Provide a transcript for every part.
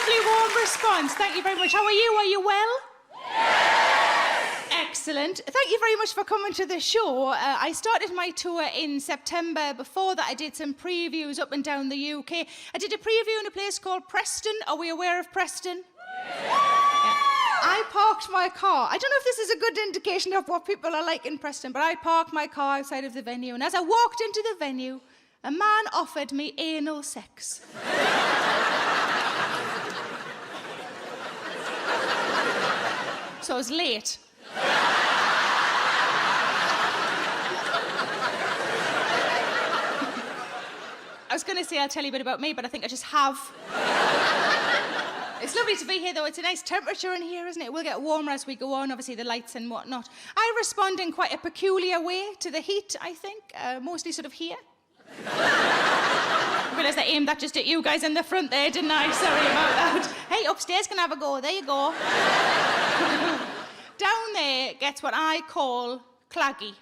lovely warm response. Thank you very much. How are you? Are you well? Excellent. Thank you very much for coming to the show. I started my tour in September. Before that, I did some previews up and down the UK. I did a preview in a place called Preston. Are we aware of Preston? Yeah. I parked my car. I don't know if this is a good indication of what people are like in Preston, but I parked my car outside of the venue, and as I walked into the venue, a man offered me anal sex. So I was late. I was going to say I'll tell you a bit about me, but I think I just have. It's lovely to be here, though. It's a nice temperature in here, isn't it? We'll get warmer as we go on, obviously the lights and whatnot. I respond in quite a peculiar way to the heat, I think, mostly sort of here. I realised I aimed that just at you guys in the front there, didn't I? Sorry about that. Hey, upstairs can have a go. There you go. Down there gets what I call claggy.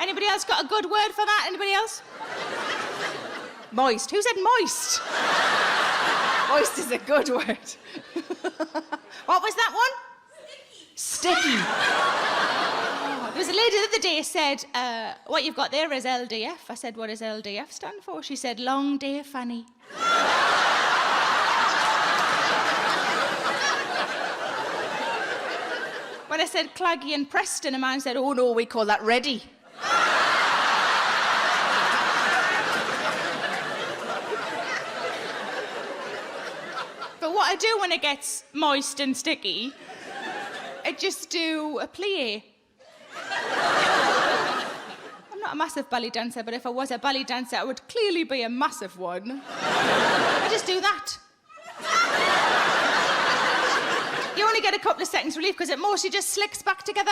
Anybody else got a good word for that? Anybody else? Moist. Who said moist? Moist is a good word. What was that one? Sticky. Sticky. Oh, there was a lady the other day said, what you've got there is LDF. I said, what does LDF stand for? She said, long day Fanny. When I said claggy in Preston, a man said, oh no, we call that ready. But what I do when it gets moist and sticky, I just do a plie. I'm not a massive ballet dancer, but if I was a ballet dancer, I would clearly be a massive one. I just do that. You only get a couple of seconds relief because it mostly just slicks back together.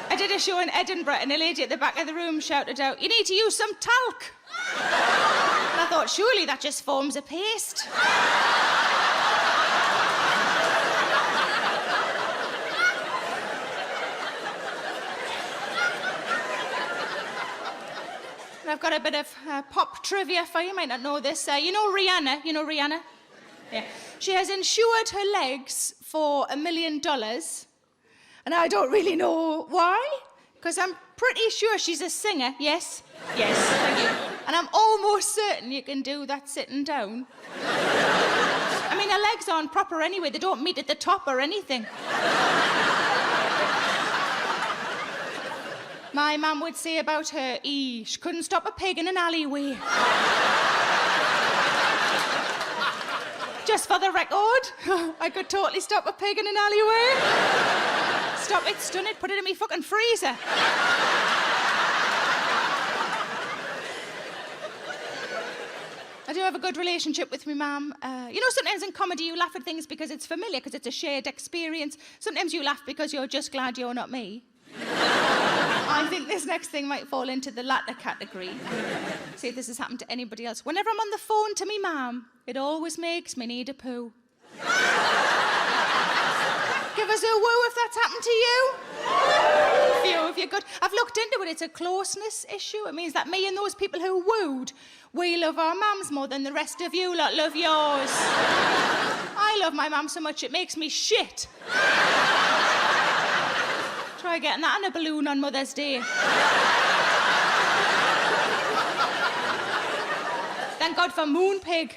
I did a show in Edinburgh and a lady at the back of the room shouted out, you need to use some talc. And I thought, surely that just forms a paste. And I've got a bit of pop trivia for you. You might not know this. You know Rihanna? You know Rihanna? Yeah. She has insured her legs for $1 million. And I don't really know why, because I'm pretty sure she's a singer. Yes? Yes, thank you. And I'm almost certain you can do that sitting down. I mean, her legs aren't proper anyway. They don't meet at the top or anything. My mum would say about her, she couldn't stop a pig in an alleyway. Just for the record, I could totally stop a pig in an alleyway. Stop it, stun it, put it in me fucking freezer. I do have a good relationship with my mum. You know, sometimes in comedy you laugh at things because it's familiar, because it's a shared experience. Sometimes you laugh because you're just glad you're not me. I think this next thing might fall into the latter category. See if this has happened to anybody else. Whenever I'm on the phone to me mum, it always makes me need a poo. Give us a woo if that's happened to you. If you're good. I've looked into it. It's a closeness issue. It means that me and those people who wooed, we love our mums more than the rest of you lot love yours. I love my mum so much it makes me shit. Try getting that on a balloon on Mother's Day. Thank God for Moonpig.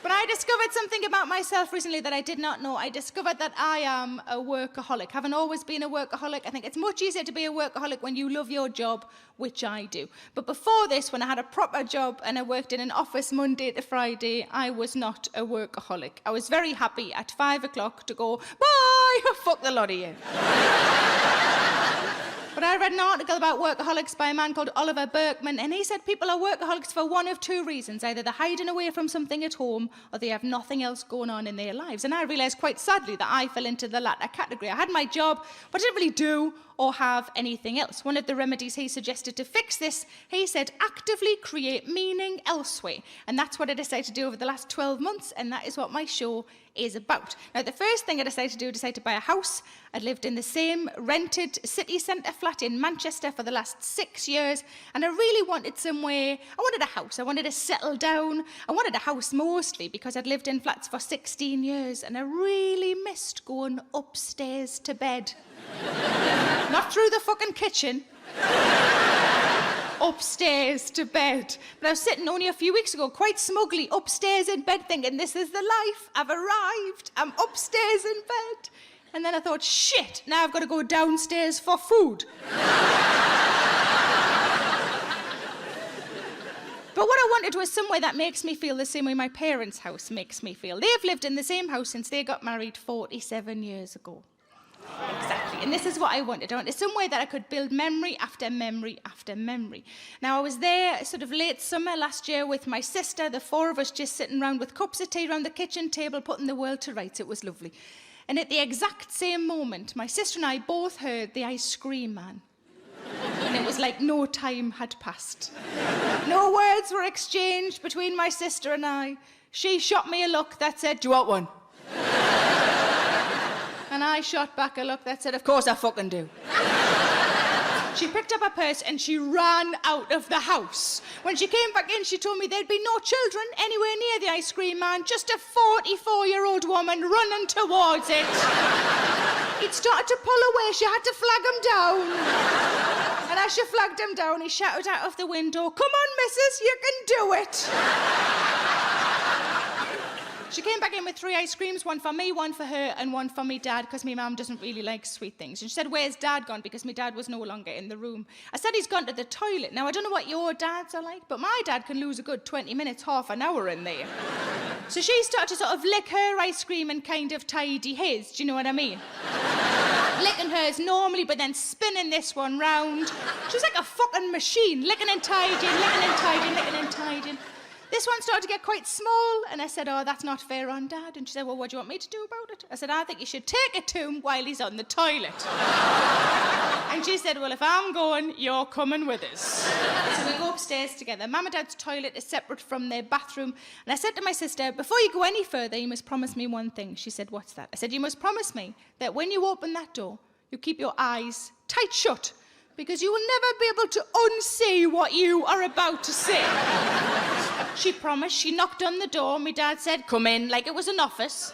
But I discovered something about myself recently that I did not know. I discovered that I am a workaholic. Haven't always been a workaholic. I think it's much easier to be a workaholic when you love your job, which I do. But before this, when I had a proper job and I worked in an office Monday to Friday, I was not a workaholic. I was very happy at 5 o'clock to go, bye, fuck the lot of you. But But I read an article about workaholics by a man called Oliver Burkeman, and he said people are workaholics for one of two reasons. Either they're hiding away from something at home, or they have nothing else going on in their lives. And I realised quite sadly that I fell into the latter category. I had my job, but I didn't really do or have anything else. One of the remedies he suggested to fix this, he said, actively create meaning elsewhere. And that's what I decided to do over the last 12 months, and that is what my show is about. Now, the first thing I decided to do, I decided to buy a house. I'd lived in the same rented city centre flat in Manchester for the last 6 years, and I really wanted somewhere, I wanted a house, I wanted to settle down. I wanted a house mostly because I'd lived in flats for 16 years, and I really missed going upstairs to bed. Not through the fucking kitchen. Upstairs to bed. But I was sitting only a few weeks ago, quite smugly, upstairs in bed, thinking, this is the life. I've arrived. I'm upstairs in bed. And then I thought, shit, now I've got to go downstairs for food. But what I wanted was somewhere that makes me feel the same way my parents' house makes me feel. They've lived in the same house since they got married 47 years ago. Exactly, and this is what I wanted. I wanted somewhere that I could build memory after memory after memory. Now, I was there sort of late summer last year with my sister, the four of us just sitting around with cups of tea around the kitchen table, putting the world to rights. It was lovely. And at the exact same moment, my sister and I both heard the ice cream man. And it was like no time had passed. No words were exchanged between my sister and I. She shot me a look that said, do you want one? And I shot back a look that said, of course I fucking do. She picked up her purse and she ran out of the house. When she came back in, she told me there'd be no children anywhere near the ice cream man, just a 44-year-old woman running towards it. He'd started to pull away. She had to flag him down. And as she flagged him down, he shouted out of the window, come on, missus, you can do it. She came back in with 3 ice creams, one for me, one for her, and one for me dad, because my mum doesn't really like sweet things. And she said, where's dad gone? Because my dad was no longer in the room. I said, he's gone to the toilet. Now, I don't know what your dads are like, but my dad can lose a good 20 minutes, half an hour in there. So she started to sort of lick her ice cream and kind of tidy his, do you know what I mean? Licking hers normally, but then spinning this one round. She was like a fucking machine, licking and tidying, licking and tidying, licking and tidying. This one started to get quite small, and I said, oh, that's not fair on Dad. And she said, well, what do you want me to do about it? I said, I think you should take it to him while he's on the toilet. And she said, well, if I'm going, you're coming with us. So we go upstairs together. Mum and Dad's toilet is separate from their bathroom. And I said to my sister, before you go any further, you must promise me one thing. She said, what's that? I said, you must promise me that when you open that door, you keep your eyes tight shut, because you will never be able to unsee what you are about to say. She promised. She knocked on the door. My dad said, come in, like it was an office.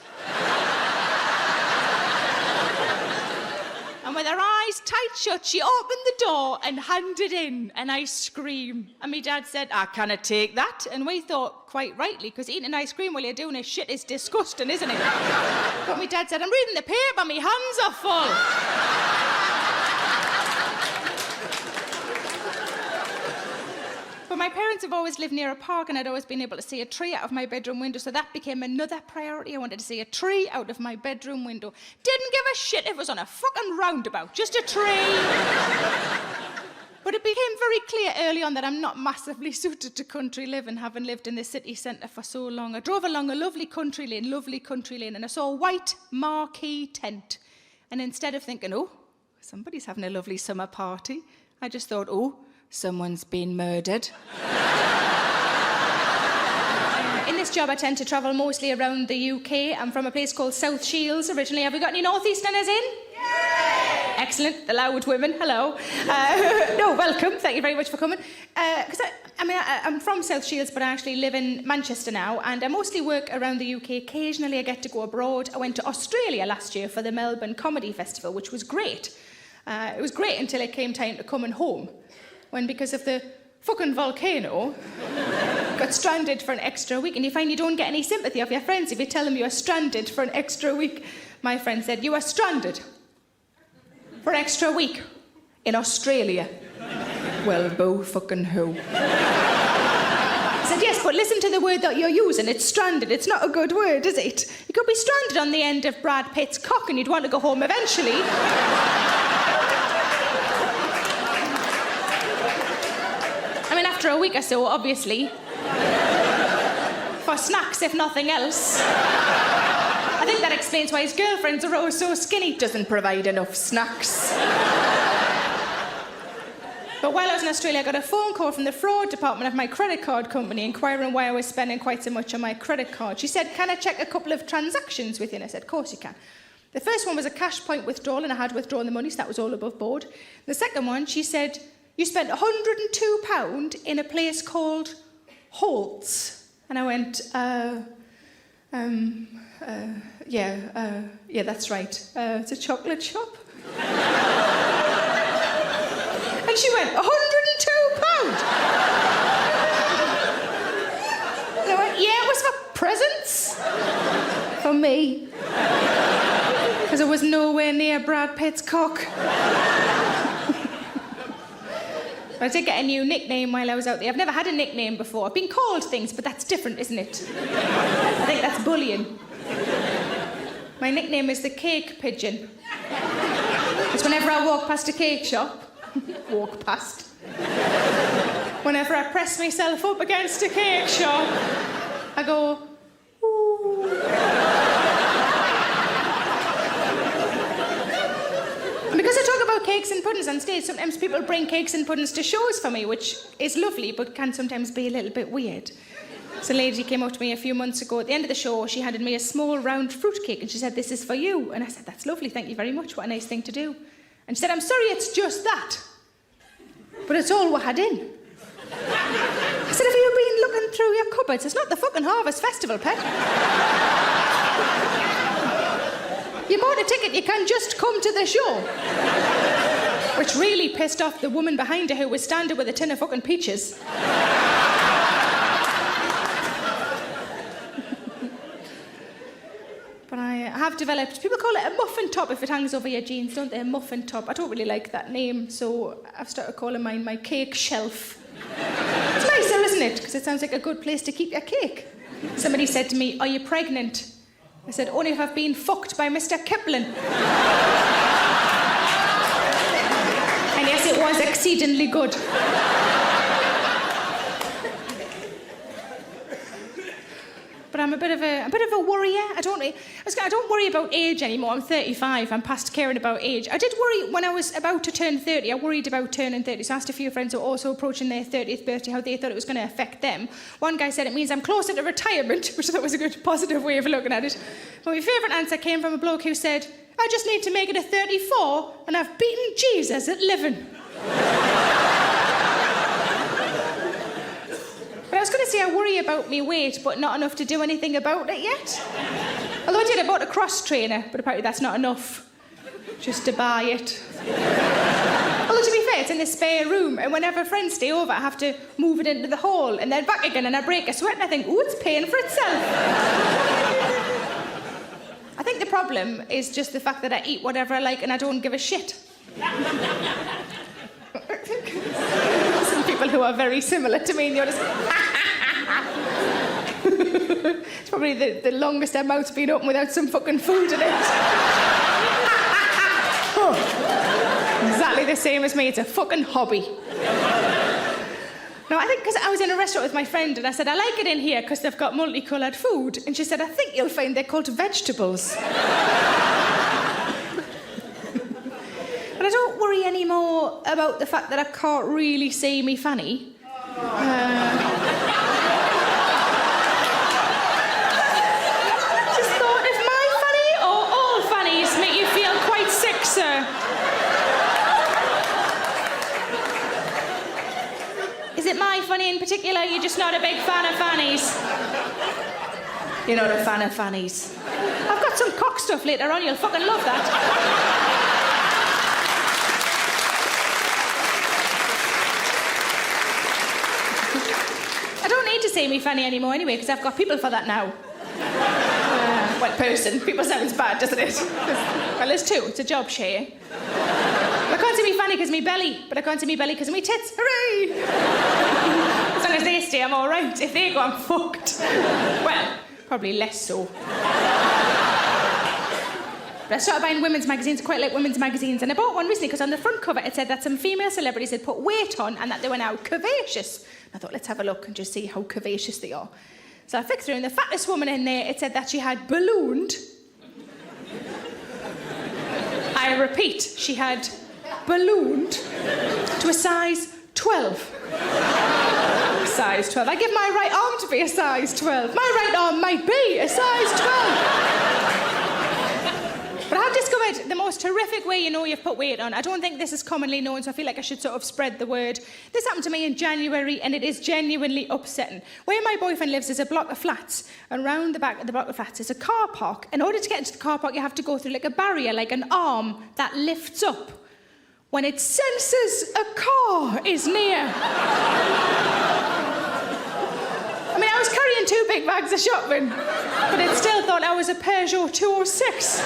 And with her eyes tight shut, she opened the door and handed in an ice cream. And my dad said, I cannot take that. And we thought, quite rightly, because eating ice cream while you're doing this shit is disgusting, isn't it? But my dad said, I'm reading the paper, my hands are full. But my parents have always lived near a park, and I'd always been able to see a tree out of my bedroom window, so that became another priority. I wanted to see a tree out of my bedroom window. Didn't give a shit if it was on a fucking roundabout, just a tree. But it became very clear early on that I'm not massively suited to country living, having lived in the city centre for so long. I drove along a lovely country lane, and I saw a white marquee tent. And instead of thinking, oh, somebody's having a lovely summer party, I just thought, oh, someone's been murdered. In this job, I tend to travel mostly around the UK. I'm from a place called South Shields originally. Have we got any northeasterners in? Yay! Excellent. The loud women. Hello. No, welcome. Thank you very much for coming. Because I'm from South Shields, but I actually live in Manchester now, and I mostly work around the UK. Occasionally, I get to go abroad. I went to Australia last year for the Melbourne Comedy Festival, which was great. It was great until it came time to coming home, when, because of the fucking volcano, got stranded for an extra week. And you find you don't get any sympathy of your friends if you tell them you are stranded for an extra week. My friend said, you are stranded for an extra week in Australia. Well, boo fucking who? I said, yes, but listen to the word that you're using. It's stranded. It's not a good word, is it? You could be stranded on the end of Brad Pitt's cock and you'd want to go home eventually. after a week or so, obviously. For snacks, if nothing else. I think that explains why his girlfriends are always so skinny. Doesn't provide enough snacks. But while I was in Australia, I got a phone call from the fraud department of my credit card company inquiring why I was spending quite so much on my credit card. She said, can I check a couple of transactions with you? And I said, of course you can. The first one was a cash point withdrawal, and I had withdrawn the money, so that was all above board. The second one, she said, you spent £102 in a place called Holt's. And I went, yeah, that's right. It's a chocolate shop. And she went, £102? And I went, yeah, it was for presents. For me. Because I was nowhere near Brad Pitt's cock. I did get a new nickname while I was out there. I've never had a nickname before. I've been called things, but that's different, isn't it? I think that's bullying. My nickname is the cake pigeon. Because whenever I walk past a cake shop, whenever I press myself up against a cake shop, I go, ooh. And because I talk about cakes and puddings on stage, sometimes people bring cakes and puddings to shows for me, which is lovely, but can sometimes be a little bit weird. So a lady came up to me a few months ago. At the end of the show, she handed me a small round fruit cake and she said, this is for you. And I said, that's lovely, thank you very much, what a nice thing to do. And she said, I'm sorry, it's just that. But it's all we had in. I said, have you been looking through your cupboards? It's not the fucking Harvest Festival, pet. You bought a ticket, you can just come to the show. Which really pissed off the woman behind her who was standing with a tin of fucking peaches. But I have developed, people call it a muffin top if it hangs over your jeans, don't they? A muffin top. I don't really like that name, so I've started calling mine my cake shelf. It's nicer, isn't it? Because it sounds like a good place to keep your cake. Somebody said to me, are you pregnant? I said, only if I've been fucked by Mr. Kipling. And yes, it was exceedingly good. But I'm a bit of a worrier. I don't worry about age anymore. I'm 35. I'm past caring about age. I did worry when I was about to turn 30. I worried about turning 30. So I asked a few friends who were also approaching their 30th birthday how they thought it was going to affect them. One guy said it means I'm closer to retirement, which I thought was a good, positive way of looking at it. But my favourite answer came from a bloke who said, I just need to make it to 34 and I've beaten Jesus at living. But I was going to say I worry about me weight, but not enough to do anything about it yet. Although I bought a cross trainer, but apparently that's not enough. Just to buy it. Although to be fair, it's in the spare room, and whenever friends stay over, I have to move it into the hall, and then back again, and I break a sweat, and I think, ooh, it's paying for itself. I think the problem is just the fact that I eat whatever I like and I don't give a shit. Some people who are very similar to me, and you're just... It's probably the longest their mouth's been open without some fucking food in it. Exactly the same as me. It's a fucking hobby. No, I think because I was in a restaurant with my friend and I said, I like it in here because they've got multicoloured food. And she said, I think you'll find they're called vegetables. But I don't worry anymore about the fact that I can't really see me fanny. Just thought if my fanny or all fannies make you feel quite sick, sir. Is it my fanny in particular? You're just not a big fan of fannies? You're not a fan of fannies. I've got some cock stuff later on. You'll fucking love that. I don't need to say me fanny anymore anyway, because I've got people for that now. Well, person. People sounds bad, doesn't it? Well, there's two. It's a job share. I can't see me fanny because of me belly, but I can't see me belly because of me tits. Hooray! As long as they stay, I'm all right. If they go, I'm fucked. Well, probably less so. But I started buying women's magazines. I quite like women's magazines. And I bought one recently because on the front cover it said that some female celebrities had put weight on and that they were now curvaceous. I thought, let's have a look and just see how curvaceous they are. So I flicked through, and the fattest woman in there, it said that she had ballooned. I repeat, she had ballooned to a size 12. Size 12. I give my right arm to be a size 12. My right arm might be a size 12. But I've discovered the most horrific way you know you've put weight on. I don't think this is commonly known, so I feel like I should sort of spread the word. This happened to me in January, and it is genuinely upsetting. Where my boyfriend lives is a block of flats, and round the back of the block of flats is a car park. In order to get into the car park, you have to go through like a barrier, like an arm that lifts up when it senses a car is near. I mean, I was carrying 2 big bags of shopping, but it still thought I was a Peugeot 206.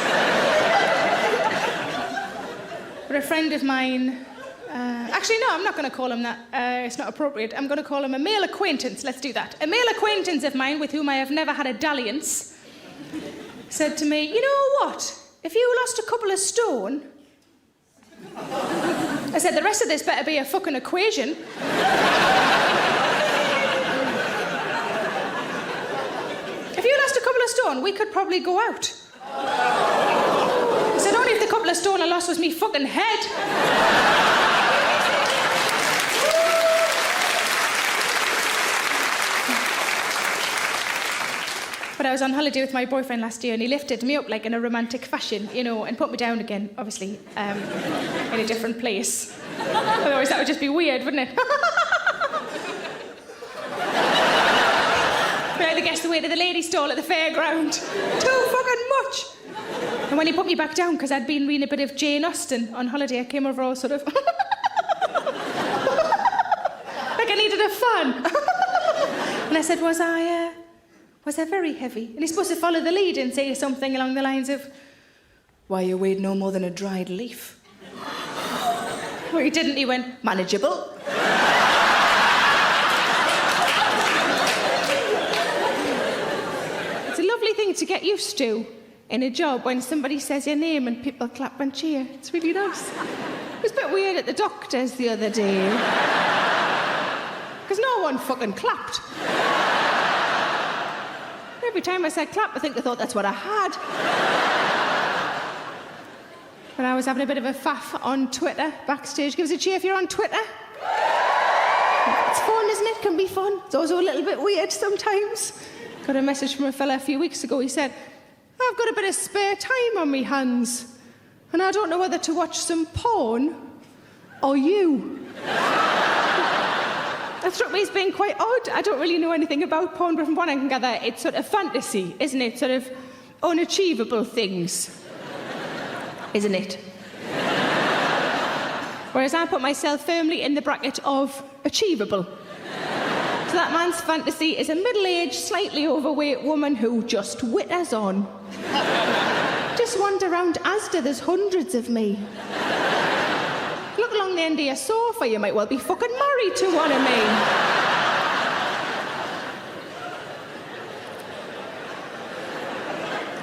But a friend of mine... actually, no, I'm not going to call him that. It's not appropriate. I'm going to call him a male acquaintance. Let's do that. A male acquaintance of mine with whom I have never had a dalliance said to me, you know what? If you lost a couple of stone... I said, the rest of this better be a fucking equation. If you lost a couple of stone, we could probably go out. I said, only if the couple of stone I lost was me fucking head. But I was on holiday with my boyfriend last year, and he lifted me up like in a romantic fashion, you know, and put me down again, obviously, in a different place. Otherwise that would just be weird, wouldn't it? But I had to guess the way to the lady stall at the fairground. Too fucking much. And when he put me back down, because I'd been reading a bit of Jane Austen on holiday, I came over all sort of... like I needed a fan. And I said, was I very heavy? And he's supposed to follow the lead and say something along the lines of, why, you weighed no more than a dried leaf. Well, he didn't. He went, manageable. It's a lovely thing to get used to in a job when somebody says your name and people clap and cheer. It's really nice. It was a bit weird at the doctor's the other day. Because no one fucking clapped. Every time I said clap, I think they thought that's what I had. But I was having a bit of a faff on Twitter, backstage. Give us a cheer if you're on Twitter. It's fun, isn't it? It can be fun. It's also a little bit weird sometimes. Got a message from a fella a few weeks ago. He said, I've got a bit of spare time on me hands, and I don't know whether to watch some porn or you. That struck me as being quite odd. I don't really know anything about porn, but from what I can gather, it's sort of fantasy, isn't it? Sort of unachievable things, isn't it? Whereas I put myself firmly in the bracket of achievable. So that man's fantasy is a middle-aged, slightly overweight woman who just witters on. Just wander around Asda, there's hundreds of me. Look along the end of your sofa, you might well be fucking married to one of me.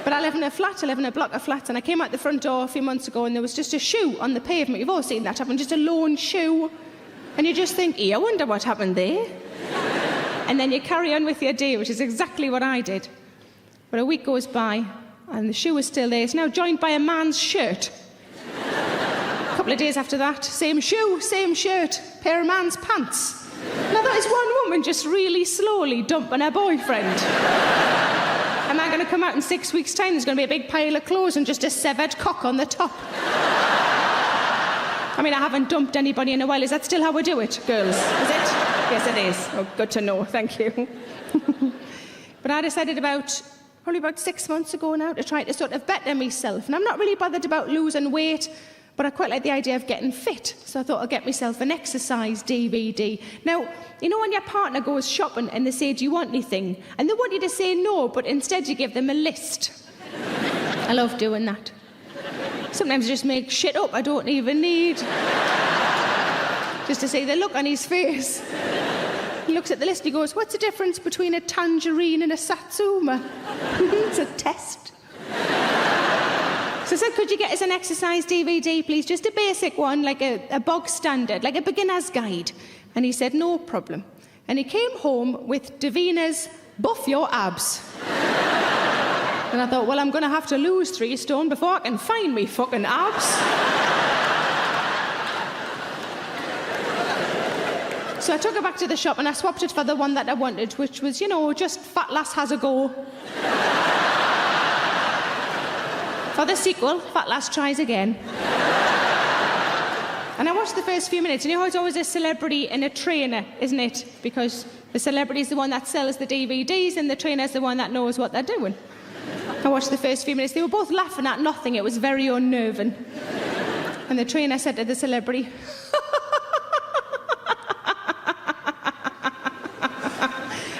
But I live in a flat, I live in a block of flats, and I came out the front door a few months ago and there was just a shoe on the pavement. You've all seen that happen, just a lone shoe. And you just think, I wonder what happened there. And then you carry on with your day, which is exactly what I did. But a week goes by and the shoe is still there. It's now joined by a man's shirt. A couple of days after that, same shoe, same shirt, pair of man's pants. Now that is one woman just really slowly dumping her boyfriend. Am I going to come out in 6 weeks' time? There's going to be a big pile of clothes and just a severed cock on the top. I mean, I haven't dumped anybody in a while. Is that still how we do it, girls? Is it? Yes, it is. Oh, good to know. Thank you. But I decided probably about 6 months ago now to try to sort of better myself. And I'm not really bothered about losing weight, but I quite like the idea of getting fit. So I thought I'll get myself an exercise DVD. Now, you know when your partner goes shopping and they say, do you want anything? And they want you to say no, but instead you give them a list. I love doing that. Sometimes I just make shit up I don't even need. Just to see the look on his face. He looks at the list, he goes, what's the difference between a tangerine and a satsuma? It's a test. So I said, could you get us an exercise DVD, please? Just a basic one, like a bog standard, like a beginner's guide. And he said, no problem. And he came home with Davina's Buff Your Abs. And I thought, well, I'm going to have to lose 3 stone before I can find me fucking abs. So I took it back to the shop and I swapped it for the one that I wanted, which was, you know, just Fat Lass Has a Go. For the sequel, Fat Lass Tries Again. And I watched the first few minutes, and you know how it's always a celebrity and a trainer, isn't it? Because the celebrity's the one that sells the DVDs and the trainer's the one that knows what they're doing. I watched the first few minutes. They were both laughing at nothing. It was very unnerving. And the trainer said to the celebrity,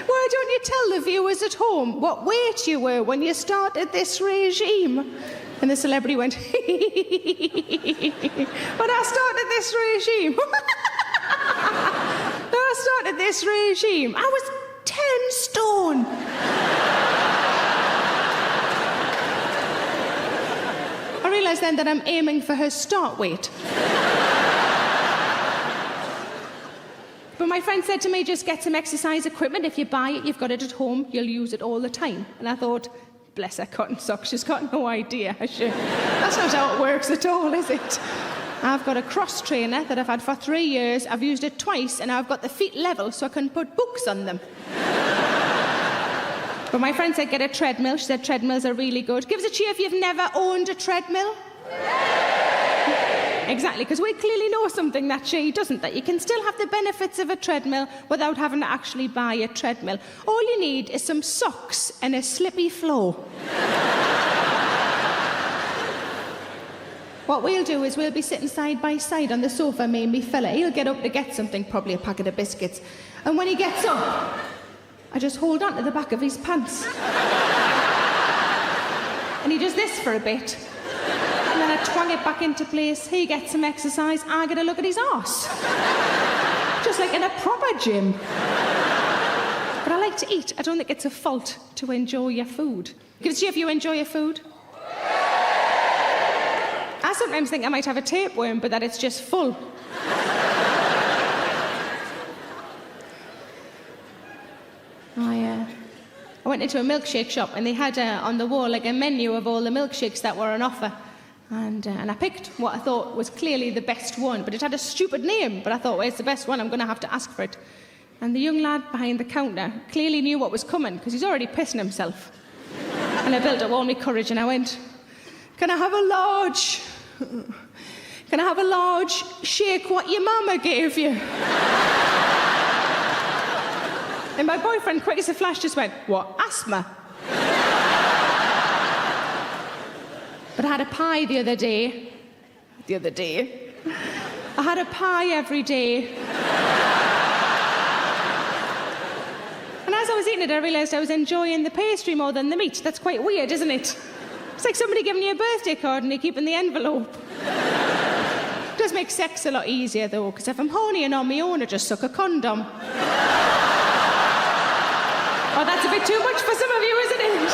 why don't you tell the viewers at home what weight you were when you started this regime? And the celebrity went, when I started this regime, I was 10 stone. I realised then that I'm aiming for her start weight. But my friend said to me, just get some exercise equipment. If you buy it, you've got it at home, you'll use it all the time. And I thought, bless her cotton socks, she's got no idea, has she? That's not how it works at all, is it? I've got a cross trainer that I've had for 3 years. I've used it twice, and I've got the feet level so I can put books on them. But my friend said, get a treadmill. She said treadmills are really good. Give us a cheer if you've never owned a treadmill. Exactly, because we clearly know something that she doesn't, that you can still have the benefits of a treadmill without having to actually buy a treadmill. All you need is some socks and a slippy floor. What we'll do is we'll be sitting side by side on the sofa, me and me fella. He'll get up to get something, probably a packet of biscuits. And when he gets up, I just hold on to the back of his pants. And he does this for a bit. And then I twang it back into place. He gets some exercise, I get a look at his arse. Just like in a proper gym. But I like to eat. I don't think it's a fault to enjoy your food. Give us a cheer if you enjoy your food. I sometimes think I might have a tapeworm, but that it's just full. I went into a milkshake shop and they had on the wall like a menu of all the milkshakes that were on offer. And I picked what I thought was clearly the best one, but it had a stupid name. But I thought, well, it's the best one, I'm going to have to ask for it. And the young lad behind the counter clearly knew what was coming because he's already pissing himself. And I built up all my courage and I went, Can I have a large shake what your mama gave you? And my boyfriend, quick as a flash, just went, what, asthma? But I had a pie the other day. I had a pie every day. And as I was eating it, I realised I was enjoying the pastry more than the meat. That's quite weird, isn't it? It's like somebody giving you a birthday card and you're keeping the envelope. It does make sex a lot easier, though, because if I'm horny and on my own, I just suck a condom. Oh, that's a bit too much for some of you, isn't it?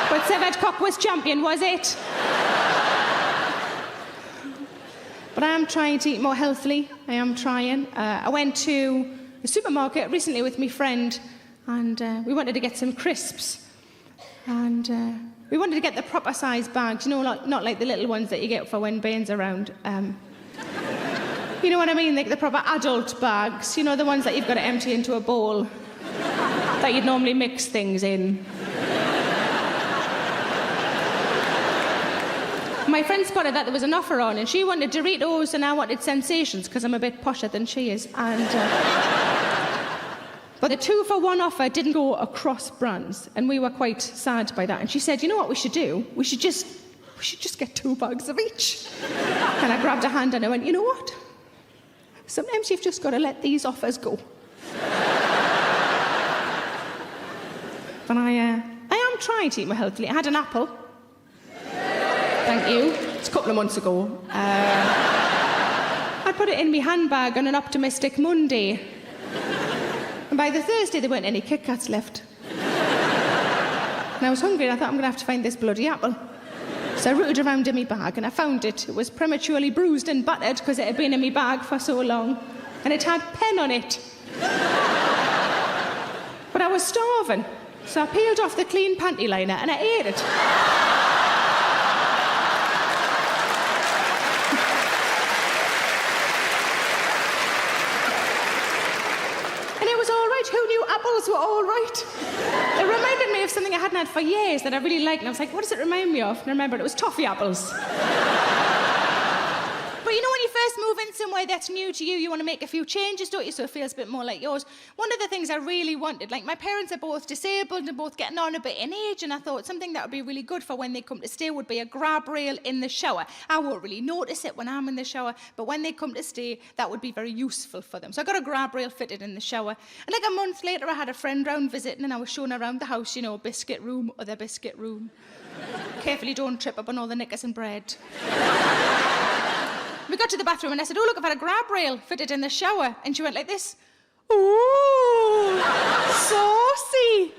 But severed cock was champion, was it? But I am trying to eat more healthily. I am trying. I went to the supermarket recently with my friend, and we wanted to get some crisps. And we wanted to get the proper size bags, you know, not like the little ones that you get for when Bane's around. You know what I mean? Like the proper adult bags, you know, the ones that you've got to empty into a bowl that you'd normally mix things in. My friend spotted that there was an offer on, and she wanted Doritos and I wanted Sensations because I'm a bit posher than she is. And but the 2-for-1 offer didn't go across brands, and we were quite sad by that. And she said, you know what we should do? We should just get 2 bags of each. And I grabbed her hand and I went, you know what? Sometimes you've just got to let these offers go. But I am trying to eat more healthily. I had an apple. Thank you. It's a couple of months ago. I put it in my handbag on an optimistic Monday. And by the Thursday, there weren't any Kit Kats left. And I was hungry and I thought, I'm going to have to find this bloody apple. So I rooted around in my bag and I found it. It was prematurely bruised and battered because it had been in my bag for so long. And it had pen on it. But I was starving. So I peeled off the clean panty liner and I ate it. And it was all right. Who knew apples were all right? It reminded me of something I hadn't had for years that I really liked. And I was like, what does it remind me of? And I remembered it was toffee apples. But you know, when you first move in somewhere that's new to you, you want to make a few changes, don't you? So it feels a bit more like yours. One of the things I really wanted, like my parents are both disabled and both getting on a bit in age, and I thought something that would be really good for when they come to stay would be a grab rail in the shower. I won't really notice it when I'm in the shower, but when they come to stay, that would be very useful for them. So I got a grab rail fitted in the shower. And like a month later, I had a friend round visiting and I was shown around the house, you know, biscuit room, other biscuit room. Carefully don't trip up on all the knickers and bread. We got to the bathroom and I said, oh, look, I've had a grab rail fitted in the shower. And she went like this. Ooh, saucy.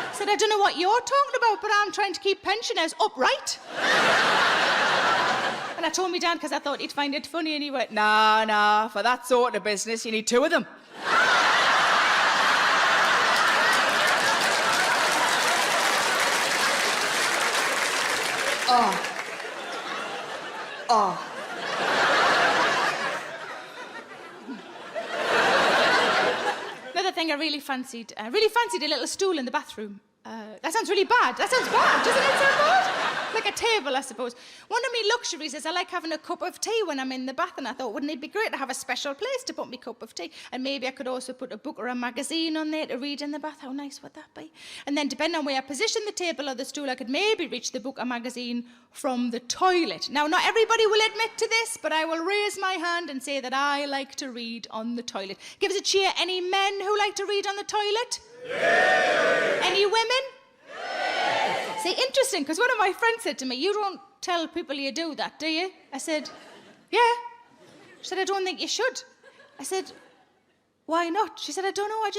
I said, I don't know what you're talking about, but I'm trying to keep pensioners upright. And I told my dad because I thought he'd find it funny, and he went, nah, for that sort of business, you need two of them. Oh. Another thing I really fancied a little stool in the bathroom. That sounds really bad. That sounds bad, doesn't it sound bad? Like a table, I suppose. One of my luxuries is I like having a cup of tea when I'm in the bath, and I thought, wouldn't it be great to have a special place to put my cup of tea? And maybe I could also put a book or a magazine on there to read in the bath. How nice would that be? And then depending on where I position the table or the stool, I could maybe reach the book or magazine from the toilet. Now, not everybody will admit to this, but I will raise my hand and say that I like to read on the toilet. Give us a cheer, any men who like to read on the toilet? Yeah. Any women? Yeah. See, interesting, because one of my friends said to me, you don't tell people you do that, do you? I said, yeah. She said, I don't think you should. I said, why not? She said, I don't know, I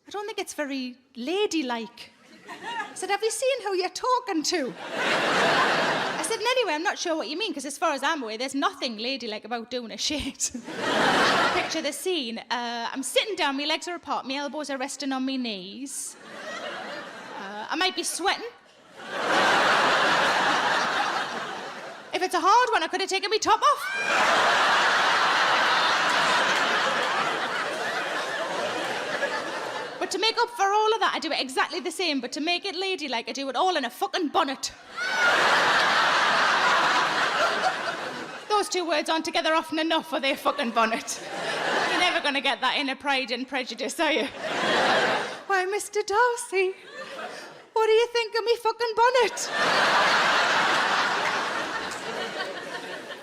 don't think it's very ladylike. I said, have you seen who you're talking to? I said, and anyway, I'm not sure what you mean, because as far as I'm aware, there's nothing ladylike about doing a shit. Picture the scene. I'm sitting down, my legs are apart, my elbows are resting on my knees. I might be sweating. If it's a hard one, I could have taken my top off. But to make up for all of that, I do it exactly the same, but to make it ladylike, I do it all in a fucking bonnet. Those two words aren't together often enough for their fucking bonnet. You're never going to get that inner Pride and Prejudice, are you? Why, Mr. Darcy, what do you think of me fucking bonnet?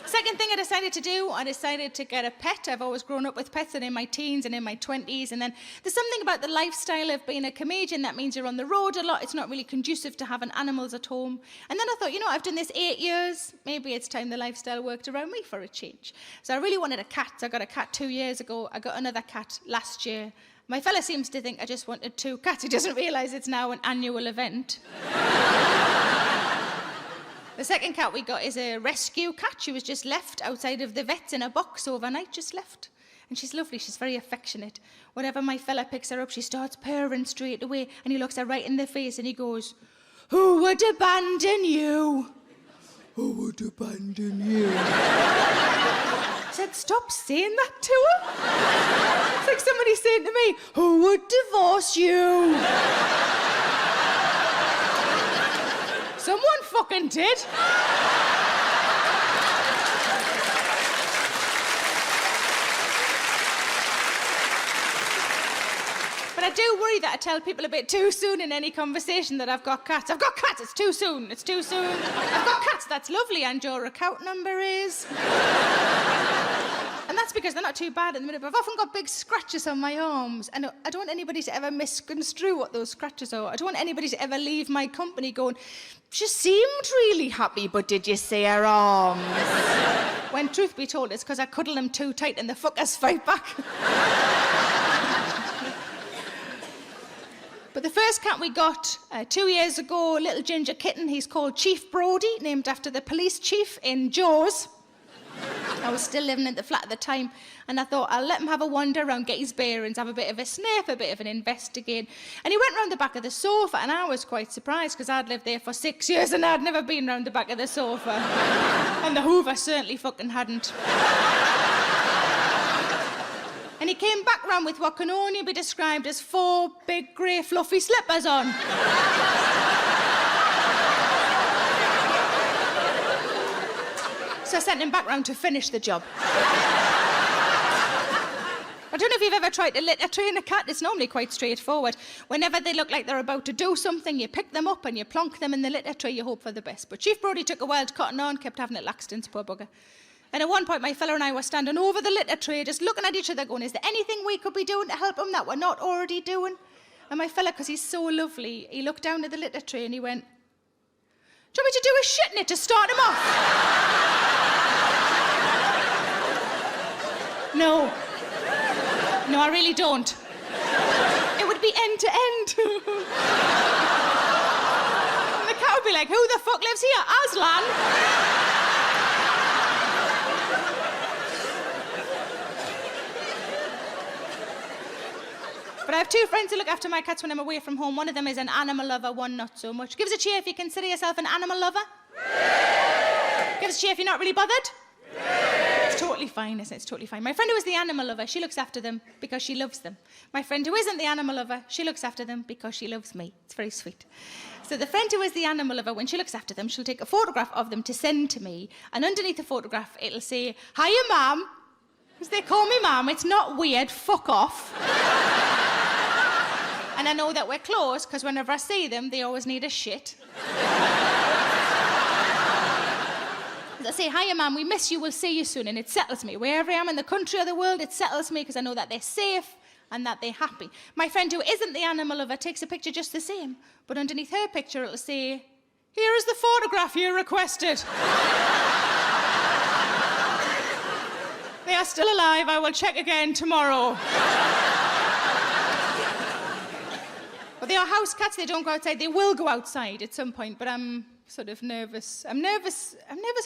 Second thing I decided to do, I decided to get a pet. I've always grown up with pets, and in my teens and in my 20s. And then there's something about the lifestyle of being a comedian that means you're on the road a lot. It's not really conducive to having animals at home. And then I thought, you know, I've done this 8 years. Maybe it's time the lifestyle worked around me for a change. So I really wanted a cat. I got a cat 2 years ago. I got another cat last year. My fella seems to think I just wanted 2 cats. He doesn't realise it's now an annual event. The second cat we got is a rescue cat. She was just left outside of the vet's in a box overnight, just left. And she's lovely, she's very affectionate. Whenever my fella picks her up, she starts purring straight away, and he looks her right in the face and he goes, who would abandon you? Who would abandon you? I said, stop saying that to her. It's like somebody saying to me, who would divorce you? Someone fucking did. But I do worry that I tell people a bit too soon in any conversation that I've got cats. I've got cats, it's too soon, it's too soon. I've got cats, that's lovely, and your account number is... And that's because they're not too bad at the minute, but I've often got big scratches on my arms, and I don't want anybody to ever misconstrue what those scratches are. I don't want anybody to ever leave my company going, she seemed really happy, but did you see her arms? When truth be told, it's because I cuddle them too tight and the fuckers fight back. But the first cat we got 2 years ago, a little ginger kitten. He's called Chief Brody, named after the police chief in Jaws. I was still living at the flat at the time, and I thought I'll let him have a wander around, get his bearings, have a bit of a sniff, a bit of an investigate. And he went round the back of the sofa, and I was quite surprised because I'd lived there for 6 years and I'd never been round the back of the sofa. And the Hoover certainly fucking hadn't. And he came back round with what can only be described as 4 big grey fluffy slippers on. So I sent him back round to finish the job. I don't know if you've ever tried to litter train a cat. It's normally quite straightforward. Whenever they look like they're about to do something, you pick them up and you plonk them in the litter tray, you hope for the best. But Chief Brody took a wild cotton on, kept having it Laxton's, poor bugger. And at one point, my fella and I were standing over the litter tray, just looking at each other going, is there anything we could be doing to help him that we're not already doing? And my fella, because he's so lovely, he looked down at the litter tray and he went, do you want me to do a shit in it to start him off? No. No, I really don't. It would be end to end. And the cat would be like, who the fuck lives here? Aslan? But I have 2 friends who look after my cats when I'm away from home. One of them is an animal lover, one not so much. Give us a cheer if you consider yourself an animal lover. Give us a cheer if you're not really bothered. It's totally fine, isn't it? It's totally fine. My friend who is the animal lover, she looks after them because she loves them. My friend who isn't the animal lover, she looks after them because she loves me. It's very sweet. So the friend who is the animal lover, when she looks after them, she'll take a photograph of them to send to me, and underneath the photograph, it'll say, hiya, ma'am. Because they call me ma'am. It's not weird. Fuck off. And I know that we're close because whenever I see them, they always need a shit. I say, hiya, ma'am, we miss you, we'll see you soon, and it settles me. Wherever I am in the country or the world, it settles me because I know that they're safe and that they're happy. My friend who isn't the animal lover takes a picture just the same, but underneath her picture, it'll say, here is the photograph you requested. They are still alive, I will check again tomorrow. But they are house cats, they don't go outside. They will go outside at some point, but I'm sort of nervous. I'm nervous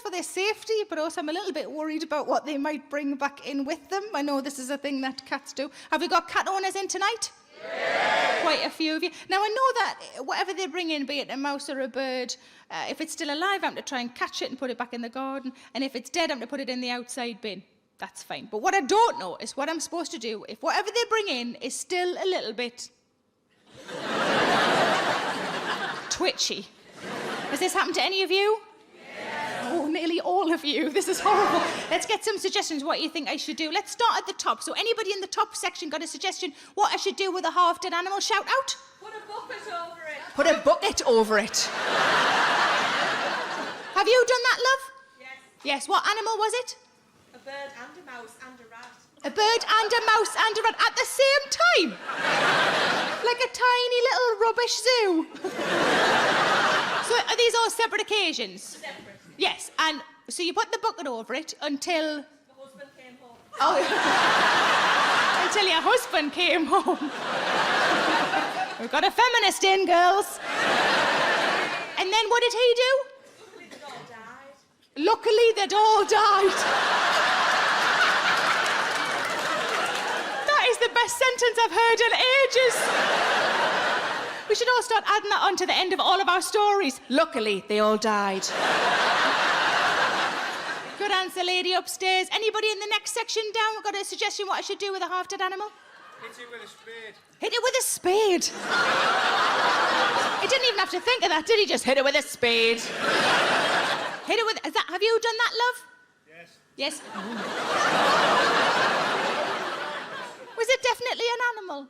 for their safety, but also I'm a little bit worried about what they might bring back in with them. I know this is a thing that cats do. Have we got cat owners in tonight? Yeah. Quite a few of you. Now, I know that whatever they bring in, be it a mouse or a bird, if it's still alive, I'm to try and catch it and put it back in the garden, and if it's dead, I'm to put it in the outside bin. That's fine. But what I don't know is what I'm supposed to do if whatever they bring in is still a little bit twitchy. Has this happened to any of you? Yeah. Oh, nearly all of you. This is horrible. Let's get some suggestions what you think I should do. Let's start at the top. So anybody in the top section got a suggestion what I should do with a half-dead animal? Shout out. Put a bucket over it. Put a bucket over it. Have you done that, love? Yes. Yes. What animal was it? A bird and a mouse and a rat. A bird and a mouse and a rat at the same time? Like a tiny little rubbish zoo. So are these all separate occasions? Separate. Yes, and so you put the bucket over it until... The husband came home. Oh, until your husband came home. We've got a feminist in, girls. And then what did he do? Luckily, they'd all died. Luckily, they'd all died. That is the best sentence I've heard in ages. We should all start adding that on to the end of all of our stories. Luckily, they all died. Good answer, lady upstairs. Anybody in the next section down got a suggestion what I should do with a half-dead animal? Hit it with a spade. Hit it with a spade. He didn't even have to think of that, did he? Just hit it with a spade. Hit it with... have you done that, love? Yes. Yes. Was it definitely an animal?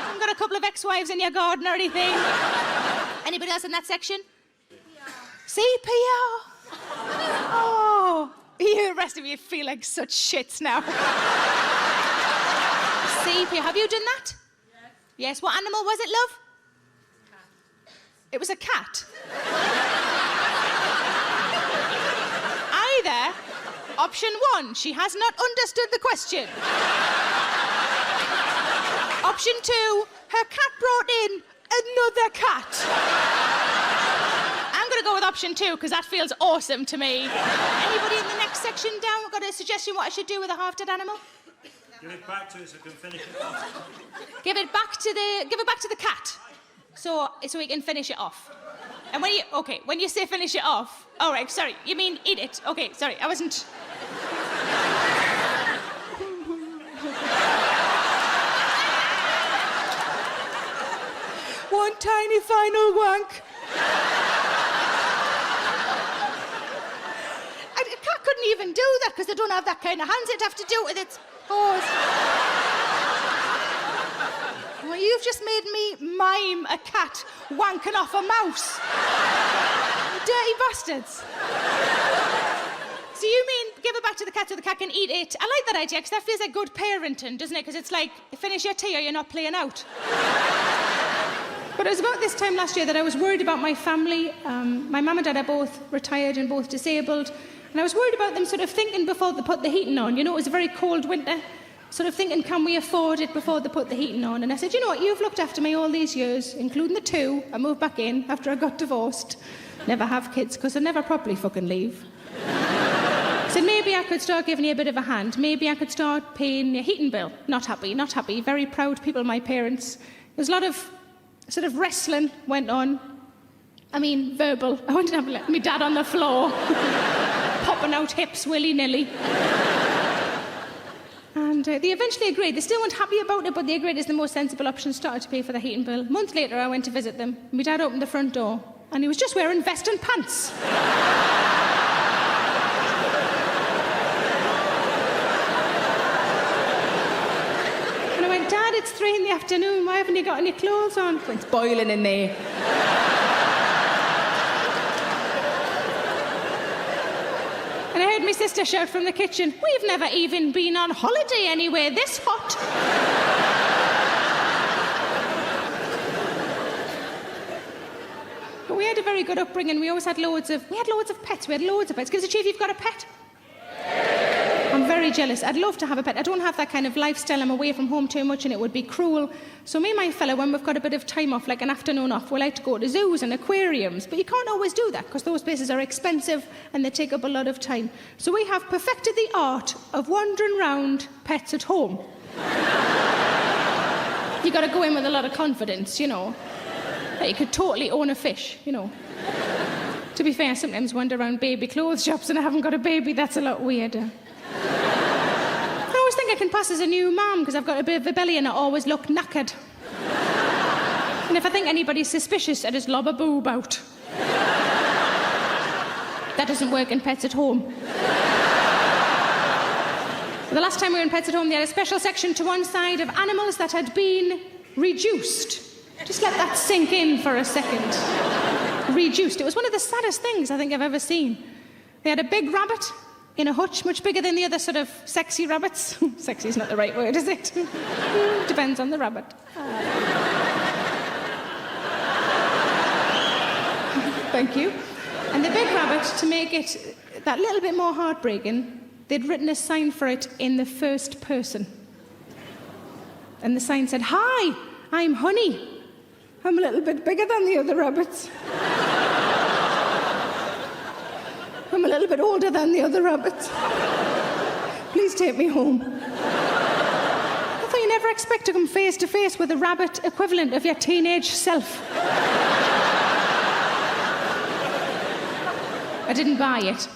Haven't got a couple of ex-wives in your garden or anything? Anybody else in that section? CPR. Oh, the rest of you feel like such shits now. CPR. Have you done that? Yes. Yes. What animal was it, love? Cat. It was a cat. Either option 1, she has not understood the question. Option 2, her cat brought in another cat. I'm going to go with option 2 because that feels awesome to me. Anybody in the next section down got a suggestion what I should do with a half-dead animal? Give it back to us so we can finish it off. Give it back to the cat, so we can finish it off. And when you say finish it off, all right, sorry, you mean eat it? Okay, sorry, I wasn't. One tiny final wank. A cat couldn't even do that because they don't have that kind of hands. It'd have to do it with its paws. Well, you've just made me mime a cat wanking off a mouse. You dirty bastards. So you mean give it back to the cat so the cat can eat it? I like that idea because that feels like good parenting, doesn't it? Because it's like, finish your tea or you're not playing out. But it was about this time last year that I was worried about my family. My mum and dad are both retired and both disabled. And I was worried about them sort of thinking before they put the heating on. You know, it was a very cold winter. Sort of thinking, can we afford it before they put the heating on? And I said, you know what, you've looked after me all these years, including the 2. I moved back in after I got divorced. Never have kids, because I never properly fucking leave. I said, maybe I could start giving you a bit of a hand. Maybe I could start paying your heating bill. Not happy, not happy. Very proud people, my parents. There's a lot of sort of wrestling went on. I mean, verbal. I wanted to have my dad on the floor, popping out hips willy-nilly. And they eventually agreed. They still weren't happy about it, but they agreed it's the most sensible option, started to pay for the heating bill. A month later, I went to visit them. My dad opened the front door, and he was just wearing vest and pants. And I went, Dad, it's 3 in the afternoon. Why haven't you got any clothes on? It's boiling in there. And I heard my sister shout from the kitchen, we've never even been on holiday anywhere this hot. But we had a very good upbringing. We had loads of pets. Give us a cheer if you've got a pet. I'm very jealous. I'd love to have a pet. I don't have that kind of lifestyle. I'm away from home too much and it would be cruel. So me and my fella, when we've got a bit of time off, like an afternoon off, we like to go to zoos and aquariums. But you can't always do that because those places are expensive and they take up a lot of time. So we have perfected the art of wandering round pets at home. You got to go in with a lot of confidence, you know. Like you could totally own a fish, you know. To be fair, I sometimes wander around baby clothes shops and I haven't got a baby. That's a lot weirder. I always think I can pass as a new mum because I've got a bit of a belly and I always look knackered. And if I think anybody's suspicious, I just lob a boob out. That doesn't work in Pets at Home. The last time we were in Pets at Home, they had a special section to one side of animals that had been reduced. Just let that sink in for a second. Reduced. It was one of the saddest things I think I've ever seen. They had a big rabbit in a hutch, much bigger than the other sort of sexy rabbits. Sexy is not the right word, is it? Depends on the rabbit. Thank you. And the big rabbit, to make it that little bit more heartbreaking, they'd written a sign for it in the first person. And the sign said, "Hi, I'm Honey. I'm a little bit bigger than the other rabbits. I'm a little bit older than the other rabbits. Please take me home." I thought you never expect to come face to face with a rabbit equivalent of your teenage self. I didn't buy it.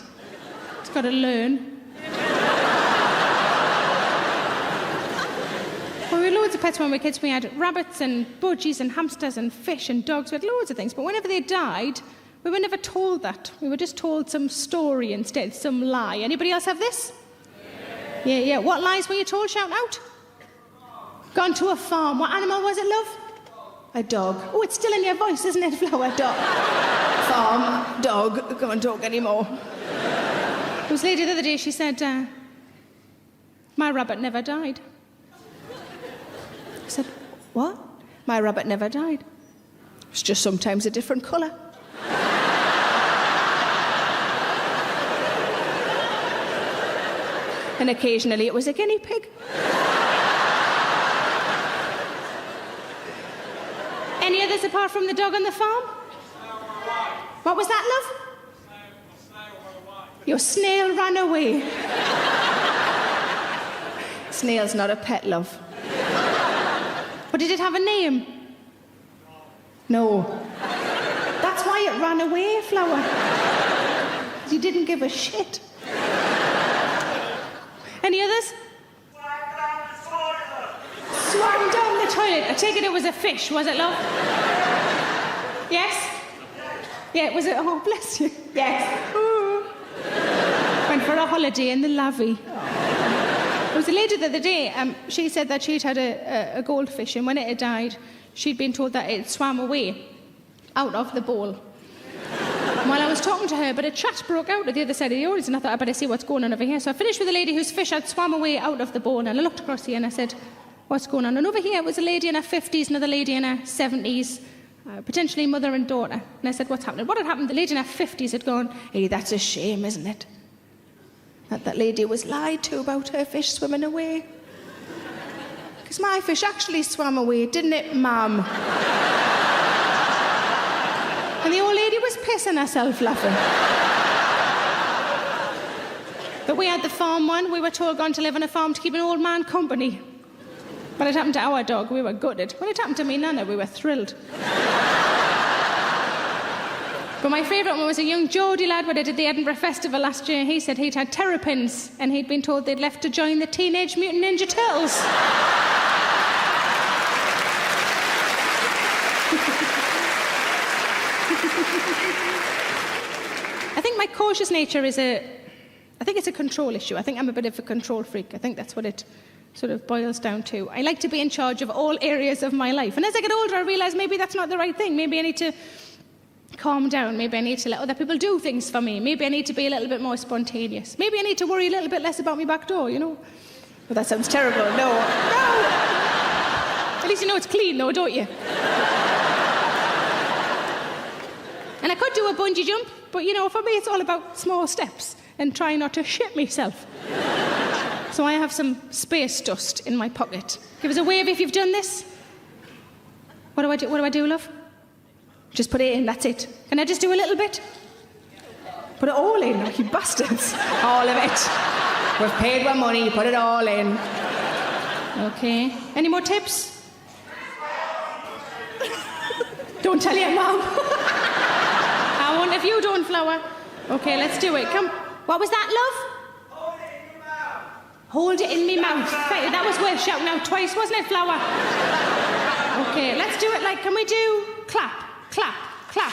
It's got to learn. Well, we had loads of pets when we were kids. We had rabbits and budgies and hamsters and fish and dogs. We had loads of things. But whenever they died, we were never told that. We were just told some story instead, some lie. Anybody else have this? Yeah. What lies were you told? Shout out. Gone to a farm. What animal was it, love? A dog. Oh, it's still in your voice, isn't it, Flower? Dog. Farm, dog. Can't talk anymore. There was a lady the other day, she said, my rabbit never died. I said, what? My rabbit never died. It's just sometimes a different colour. And occasionally it was a guinea pig. Any others apart from the dog on the farm? What was that, love? Your snail ran away. Snail's not a pet, love. But did it have a name? No. That's why it ran away, Flower. You didn't give a shit. Any others? Swam down the toilet. I take it was a fish, was it, love? Yes? Yeah, it was a... Oh, bless you. Yes. Ooh. Went for a holiday in the Lavy. There was a lady the other day, she said that she'd had a goldfish, and when it had died, she'd been told that it swam away out of the bowl. While I was talking to her, but a chat broke out at the other side of the audience, and I thought I'd better see what's going on over here. So I finished with a lady whose fish had swam away out of the bowl, and I looked across here and I said, what's going on? And over here was a lady in her 50s, another lady in her 70s, potentially mother and daughter. And I said, what's happening? What had happened? The lady in her 50s had gone, hey, that's a shame, isn't it? That lady was lied to about her fish swimming away. Because my fish actually swam away, didn't it, ma'am? And the old lady was pissing herself laughing. But we had the farm one. We were told gone to live on a farm to keep an old man company. When it happened to our dog, we were gutted. When it happened to me nana, we were thrilled. But my favourite one was a young Geordie lad when I did the Edinburgh Festival last year. He said he'd had terrapins and he'd been told they'd left to join the Teenage Mutant Ninja Turtles. I think my cautious nature is I think it's a control issue. I think I'm a bit of a control freak. I think that's what it sort of boils down to. I like to be in charge of all areas of my life. And as I get older, I realise maybe that's not the right thing. Maybe I need to calm down. Maybe I need to let other people do things for me. Maybe I need to be a little bit more spontaneous. Maybe I need to worry a little bit less about my back door, you know? Well, that sounds terrible. No. At least you know it's clean, though, don't you? And I could do a bungee jump, but, you know, for me, it's all about small steps and trying not to shit myself. So I have some space dust in my pocket. Give us a wave if you've done this. What do I do, love? Just put it in, that's it. Can I just do a little bit? Put it all in, like you bastards. All of it. We've paid our money, put it all in. Okay. Any more tips? Don't tell your mum. I won't if you don't, Flower. Okay, let's do it. Come. What was that, love? Hold it in me mouth. That was worth shouting out twice, wasn't it, Flower? Okay, let's do it like, can we do clap, clap, clap?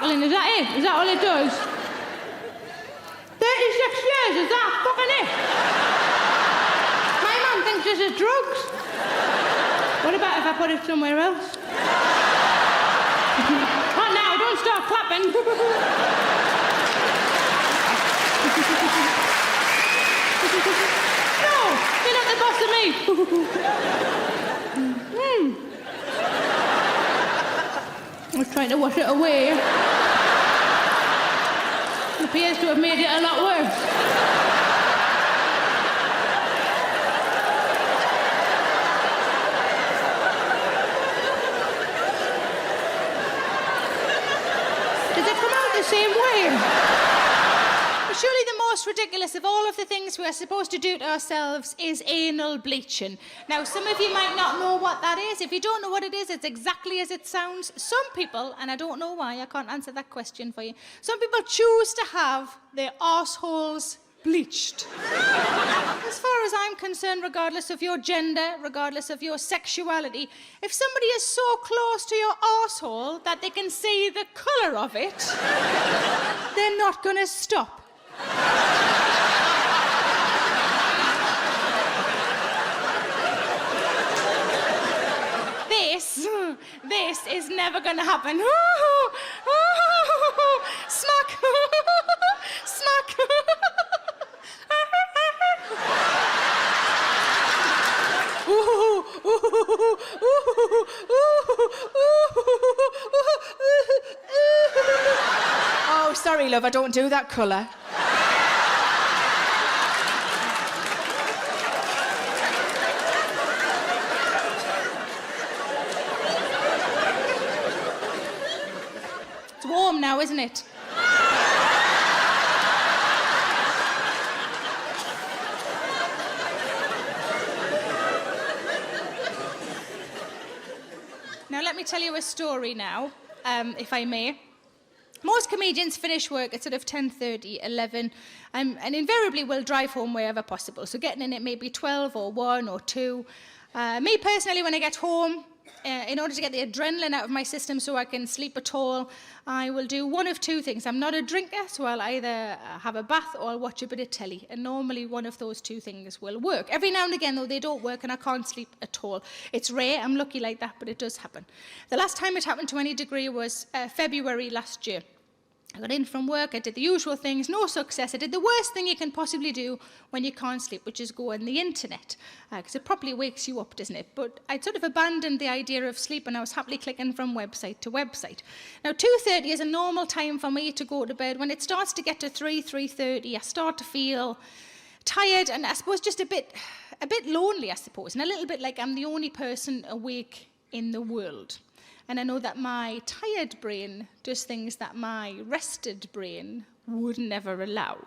Is that it? Is that all it does? 36 years, is that fucking it? My mum thinks this is drugs. What about if I put it somewhere else? Not now, don't start clapping. No, you're not the boss of me. I was trying to wash it away. It appears to have made it a lot worse. Does it come out the same way? Surely the most ridiculous of all of the things we are supposed to do to ourselves is anal bleaching. Now, some of you might not know what that is. If you don't know what it is, it's exactly as it sounds. Some people, and I don't know why, I can't answer that question for you, some people choose to have their arseholes bleached. As far as I'm concerned, regardless of your gender, regardless of your sexuality, if somebody is so close to your arsehole that they can see the colour of it, they're not going to stop. never going to happen. Smack. Smack. Oh, sorry, love, I don't do that colour. It's warm now, isn't it? Now, let me tell you a story now, if I may. Most comedians finish work at sort of 10:30, 11, and invariably will drive home wherever possible. So getting in at maybe 12 or 1 or 2. Me personally, when I get home, in order to get the adrenaline out of my system so I can sleep at all, I will do one of two things. I'm not a drinker, so I'll either have a bath or I'll watch a bit of telly. And normally one of those two things will work. Every now and again, though, they don't work and I can't sleep at all. It's rare, I'm lucky like that, but it does happen. The last time it happened to any degree was February last year. I got in from work, I did the usual things, no success. I did the worst thing you can possibly do when you can't sleep, which is go on the internet, because it probably wakes you up, doesn't it? But I'd sort of abandoned the idea of sleep and I was happily clicking from website to website. Now, 2:30 is a normal time for me to go to bed. When it starts to get to 3:30, I start to feel tired and I suppose just a bit lonely, I suppose, and a little bit like I'm the only person awake in the world. And I know that my tired brain does things that my rested brain would never allow.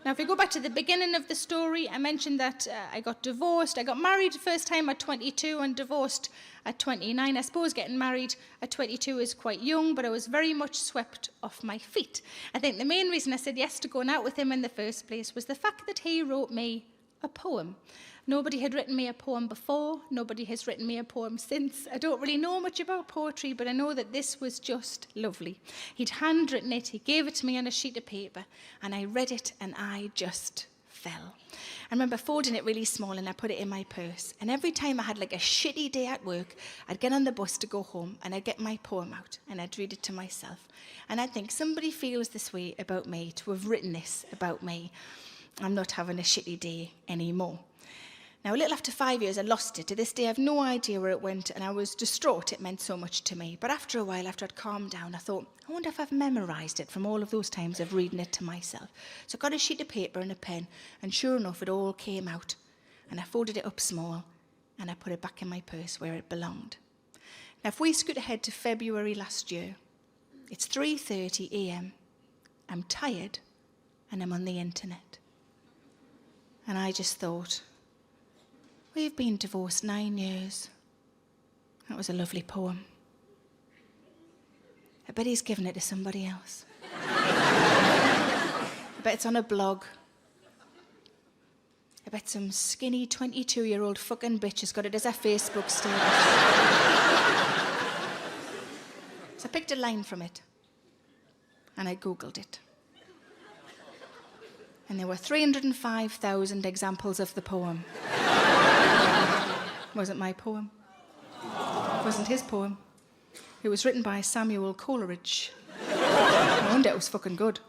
Now, if we go back to the beginning of the story, I mentioned that I got divorced. I got married the first time at 22 and divorced at 29. I suppose getting married at 22 is quite young, but I was very much swept off my feet. I think the main reason I said yes to going out with him in the first place was the fact that he wrote me a poem. Nobody had written me a poem before. Nobody has written me a poem since. I don't really know much about poetry, but I know that this was just lovely. He'd handwritten it. He gave it to me on a sheet of paper, and I read it, and I just fell. I remember folding it really small, and I put it in my purse. And every time I had like a shitty day at work, I'd get on the bus to go home, and I'd get my poem out, and I'd read it to myself. And I'd think, somebody feels this way about me, to have written this about me. I'm not having a shitty day anymore. Now, a little after 5 years, I lost it. To this day, I have no idea where it went, and I was distraught. It meant so much to me. But after a while, after I'd calmed down, I thought, I wonder if I've memorised it from all of those times of reading it to myself. So I got a sheet of paper and a pen, and sure enough, it all came out. And I folded it up small, and I put it back in my purse where it belonged. Now, if we scoot ahead to February last year, it's 3:30 a.m. I'm tired, and I'm on the internet. And I just thought, we've been divorced 9 years. That was a lovely poem. I bet he's given it to somebody else. I bet it's on a blog. I bet some skinny 22-year-old fucking bitch has got it as a Facebook status. So I picked a line from it, and I Googled it. And there were 305,000 examples of the poem. Wasn't my poem. Wasn't his poem. It was written by Samuel Coleridge. No wonder it was fucking good.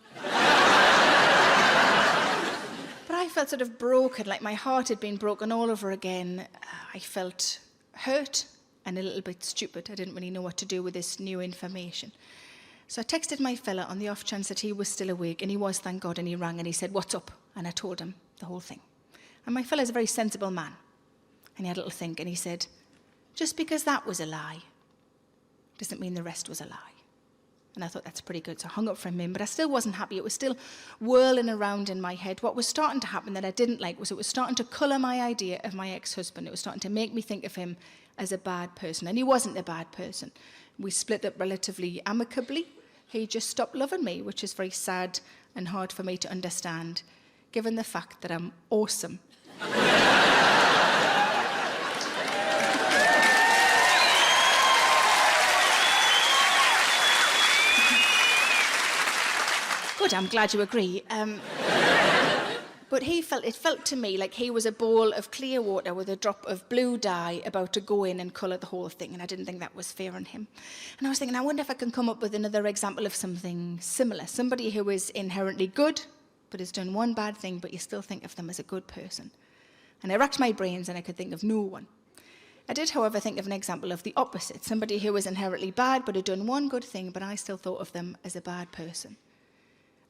But I felt sort of broken, like my heart had been broken all over again. I felt hurt and a little bit stupid. I didn't really know what to do with this new information. So I texted my fella on the off chance that he was still awake, and he was, thank God, and he rang and he said, "What's up?" And I told him the whole thing. And my fella's a very sensible man. And he had a little think, and he said, "Just because that was a lie doesn't mean the rest was a lie." And I thought, that's pretty good. So I hung up from him, but I still wasn't happy. It was still whirling around in my head. What was starting to happen that I didn't like was it was starting to colour my idea of my ex-husband. It was starting to make me think of him as a bad person. And he wasn't a bad person. We split up relatively amicably. He just stopped loving me, which is very sad and hard for me to understand, given the fact that I'm awesome. Good, I'm glad you agree. But But it felt to me like he was a bowl of clear water with a drop of blue dye about to go in and colour the whole thing, and I didn't think that was fair on him. And I was thinking, I wonder if I can come up with another example of something similar. Somebody who is inherently good, but has done one bad thing, but you still think of them as a good person. And I racked my brains and I could think of no one. I did, however, think of an example of the opposite. Somebody who was inherently bad, but had done one good thing, but I still thought of them as a bad person.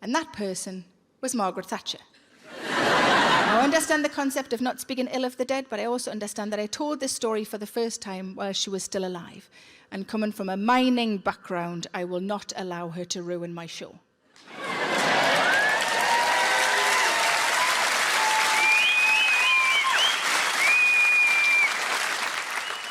And that person was Margaret Thatcher. Now, I understand the concept of not speaking ill of the dead, but I also understand that I told this story for the first time while she was still alive. And coming from a mining background, I will not allow her to ruin my show.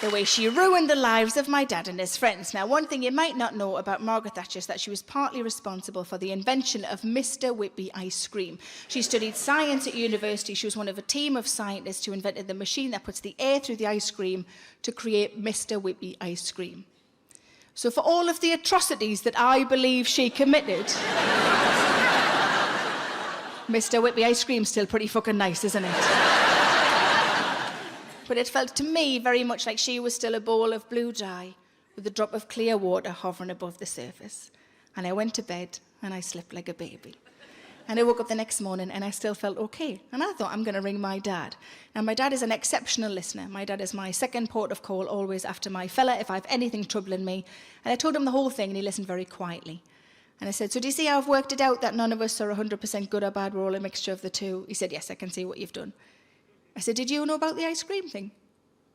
The way she ruined the lives of my dad and his friends. Now, one thing you might not know about Margaret Thatcher is that she was partly responsible for the invention of Mr. Whippy ice cream. She studied science at university. She was one of a team of scientists who invented the machine that puts the air through the ice cream to create Mr. Whippy ice cream. So for all of the atrocities that I believe she committed, Mr. Whippy ice cream's still pretty fucking nice, isn't it? But it felt to me very much like she was still a bowl of blue dye with a drop of clear water hovering above the surface. And I went to bed and I slept like a baby. And I woke up the next morning and I still felt okay. And I thought, I'm going to ring my dad. Now, my dad is an exceptional listener. My dad is my second port of call, always after my fella, if I have anything troubling me. And I told him the whole thing and he listened very quietly. And I said, so do you see how I've worked it out that none of us are 100% good or bad? We're all a mixture of the two. He said, yes, I can see what you've done. I said, did you know about the ice cream thing?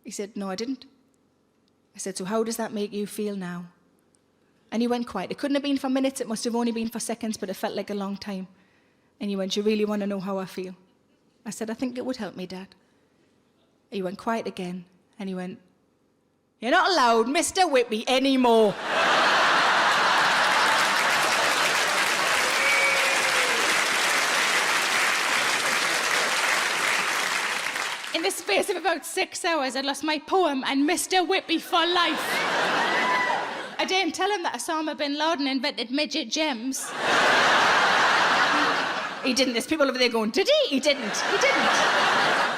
He said, no, I didn't. I said, so how does that make you feel now? And he went quiet. It couldn't have been for minutes. It must have only been for seconds, but it felt like a long time. And he went, you really want to know how I feel? I said, I think it would help me, Dad. He went quiet again. And he went, you're not allowed Mr. Whippy anymore. In the space of about 6 hours, I'd lost my poem and Mr. Whippy for life. I didn't tell him that Osama bin Laden invented midget gems. He didn't. There's people over there going, did he? He didn't. He didn't.